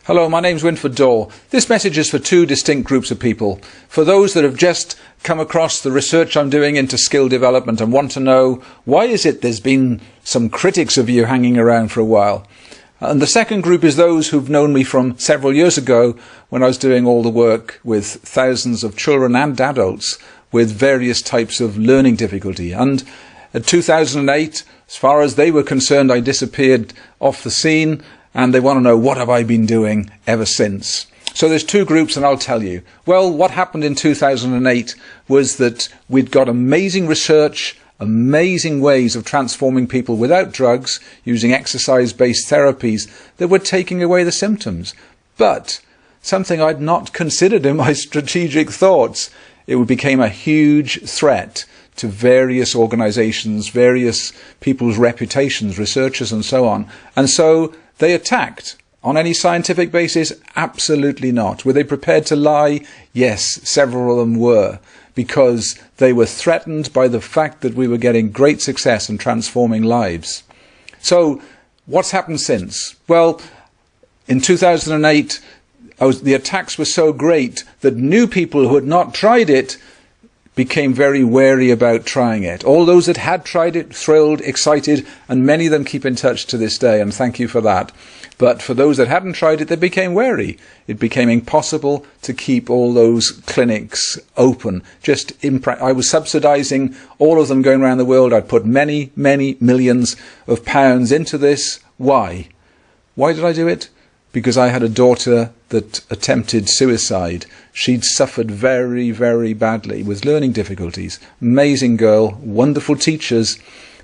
Hello, my name's Wynford Dore. This message is for two distinct groups of people. For those that have just come across the research I'm doing into skill development and want to know, why is it there's been some critics of you hanging around for a while? And the second group is those who've known me from several years ago when I was doing all the work with thousands of children and adults with various types of learning difficulty. And in 2008, as far as they were concerned, I disappeared off the scene, and they want to know, what have I been doing ever since? So there's two groups, and I'll tell you. Well, what happened in 2008 was that we'd got amazing research, amazing ways of transforming people without drugs, using exercise-based therapies that were taking away the symptoms. But something I'd not considered in my strategic thoughts, it became a huge threat to various organizations, various people's reputations, researchers and so on. And so they attacked. On any scientific basis? Absolutely not. Were they prepared to lie? Yes, several of them were, because they were threatened by the fact that we were getting great success in transforming lives. So what's happened since? Well, in 2008, the attacks were so great that new people who had not tried it became very wary about trying it. All those that had tried it, thrilled, excited, and many of them keep in touch to this day, and thank you for that. But for those that hadn't tried it, they became wary. It became impossible to keep all those clinics open. I was subsidizing all of them going around the world. I'd put many, many millions of pounds into this. Why? Why did I do it? Because I had a daughter that attempted suicide. She'd suffered very, very badly with learning difficulties. Amazing girl, wonderful teachers,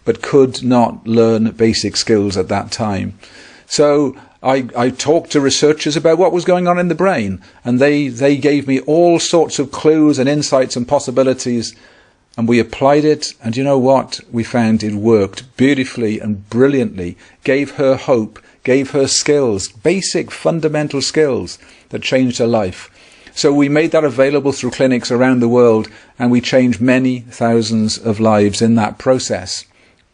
but could not learn basic skills at that time. So I talked to researchers about what was going on in the brain, and they gave me all sorts of clues and insights and possibilities, and we applied it, and you know what? We found it worked beautifully and brilliantly, gave her hope, gave her skills, basic fundamental skills that changed her life. So we made that available through clinics around the world, and we changed many thousands of lives in that process.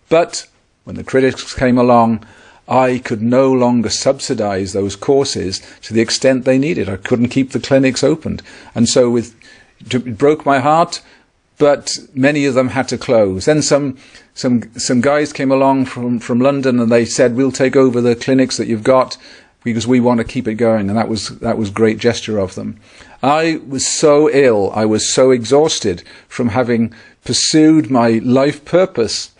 But when the critics came along, I could no longer subsidize those courses to the extent they needed. I couldn't keep the clinics opened. And so it broke my heart, but many of them had to close. Then some guys came along from London, and they said, we'll take over the clinics that you've got because we want to keep it going. And that was a great gesture of them. I was so ill, I was so exhausted from having pursued my life purpose,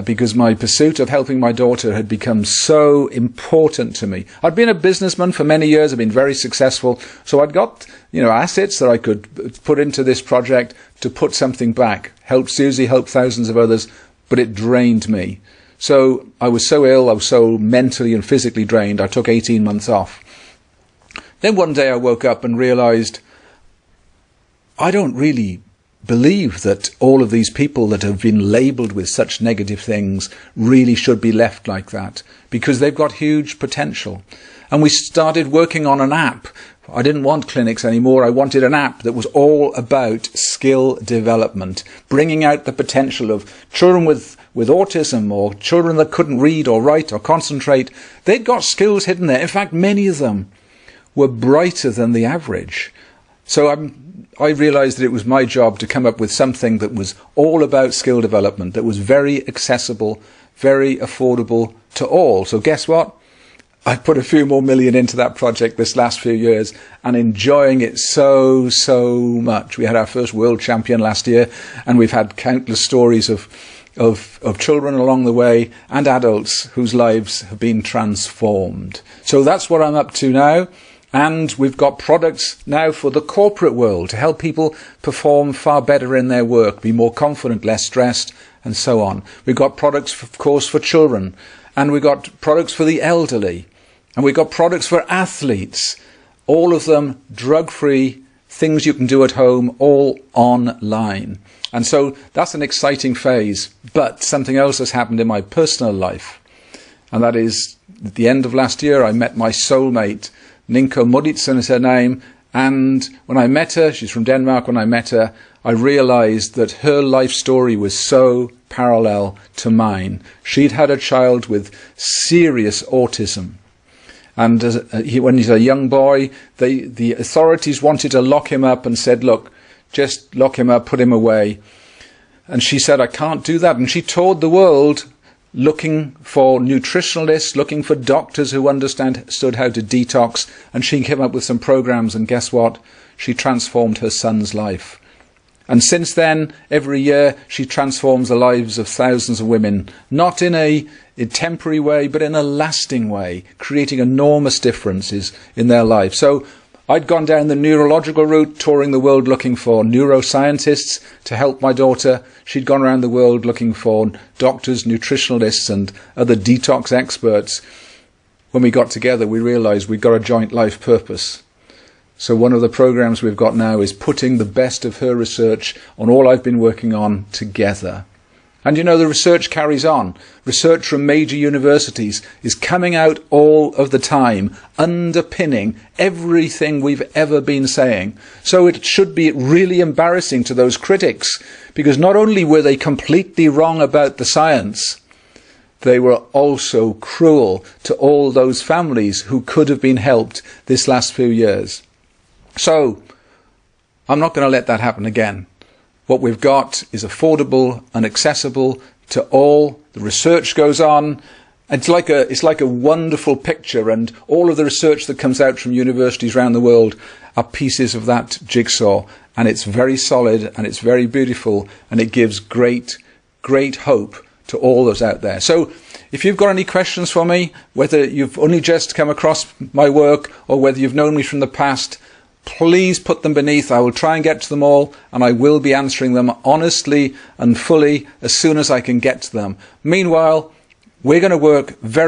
because my pursuit of helping my daughter had become so important to me. I'd been a businessman for many years, I'd been very successful, so I'd got assets that I could put into this project to put something back. Helped Susie, helped thousands of others, but it drained me. So I was so ill, I was so mentally and physically drained, I took 18 months off. Then one day I woke up and realized I don't really believe that all of these people that have been labelled with such negative things really should be left like that, because they've got huge potential. And we started working on an app. I didn't want clinics anymore. I wanted an app that was all about skill development, bringing out the potential of children with autism, or children that couldn't read or write or concentrate. They'd got skills hidden there. In fact, many of them were brighter than the average. So I realized that it was my job to come up with something that was all about skill development, that was very accessible, very affordable to all. So guess what? I put a few more million into that project this last few years, and enjoying it so much. We had our first world champion last year, and we've had countless stories of children along the way and adults whose lives have been transformed. So that's what I'm up to now. And we've got products now for the corporate world to help people perform far better in their work, be more confident, less stressed, and so on. We've got products, of course, for children, and we've got products for the elderly, and we've got products for athletes, all of them drug-free, things you can do at home, all online. And so that's an exciting phase. But something else has happened in my personal life, and that is, at the end of last year, I met my soulmate. Ninko Muditsen is her name, and when I met her, she's from Denmark, when I met her, I realized that her life story was so parallel to mine. She'd had a child with serious autism, And when he's a young boy, the authorities wanted to lock him up and said, look, just lock him up, put him away. And she said, I can't do that. And she toured the world looking for nutritionalists, looking for doctors who understood how to detox. And she came up with some programs, and guess what? She transformed her son's life. And since then, every year, she transforms the lives of thousands of women, not in a temporary way, but in a lasting way, creating enormous differences in their life. So I'd gone down the neurological route, touring the world looking for neuroscientists to help my daughter. She'd gone around the world looking for doctors, nutritionalists, and other detox experts. When we got together, we realized we'd got a joint life purpose. So one of the programs we've got now is putting the best of her research on all I've been working on together. And you know, the research carries on. Research from major universities is coming out all of the time, underpinning everything we've ever been saying. So it should be really embarrassing to those critics, because not only were they completely wrong about the science, they were also cruel to all those families who could have been helped this last few years. So I'm not going to let that happen again. What we've got is affordable and accessible to all. The research goes on. It's like a wonderful picture, and all of the research that comes out from universities around the world are pieces of that jigsaw, and it's very solid and it's very beautiful, and it gives great hope to all those out there. So if you've got any questions for me, whether you've only just come across my work or whether you've known me from the past, please put them beneath. I will try and get to them all, and I will be answering them honestly and fully as soon as I can get to them. Meanwhile, we're going to work very